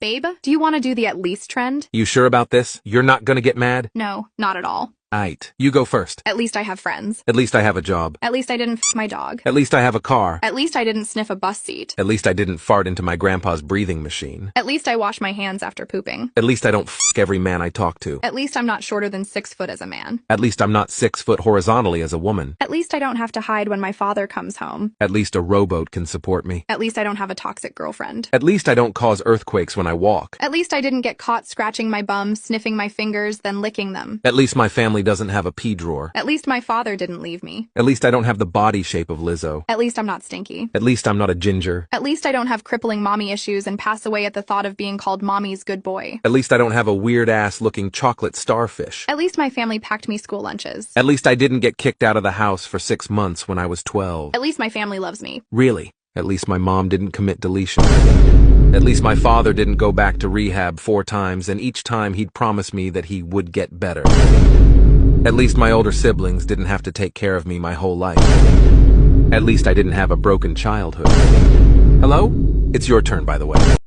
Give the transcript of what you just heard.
Babe, do you want to do the at least trend? You sure about this? You're not gonna get mad? No, not at all. Aight. You go first. At least I have friends. At least I have a job. At least I didn't my dog. At least I have a car. At least I didn't sniff a bus seat. At least I didn't fart into my grandpa's breathing machine. At least I wash my hands after pooping. At least I don't every man I talk to. At least I'm not shorter than 6 foot as a man. At least I'm not 6 foot horizontally as a woman. At least I don't have to hide when my father comes home. At least a rowboat can support me. At least I don't have a toxic girlfriend. At least I don't cause earthquakes when I walk. At least I didn't get caught scratching my bum, sniffing my fingers, then licking them. At least my family doesn't have a pee drawer. At least my father didn't leave me. At least I don't have the body shape of Lizzo. At least I'm not stinky. At least I'm not a ginger. At least I don't have crippling mommy issues and pass away at the thought of being called mommy's good boy. At least I don't have a weird-ass looking chocolate starfish. At least my family packed me school lunches. At least I didn't get kicked out of the house for 6 months when I was 12. At least my family loves me. Really? At least my mom didn't commit deletion. At least my father didn't go back to rehab 4 times, and each time he'd promise me that he would get better. At least my older siblings didn't have to take care of me my whole life. At least I didn't have a broken childhood. Hello? It's your turn, by the way.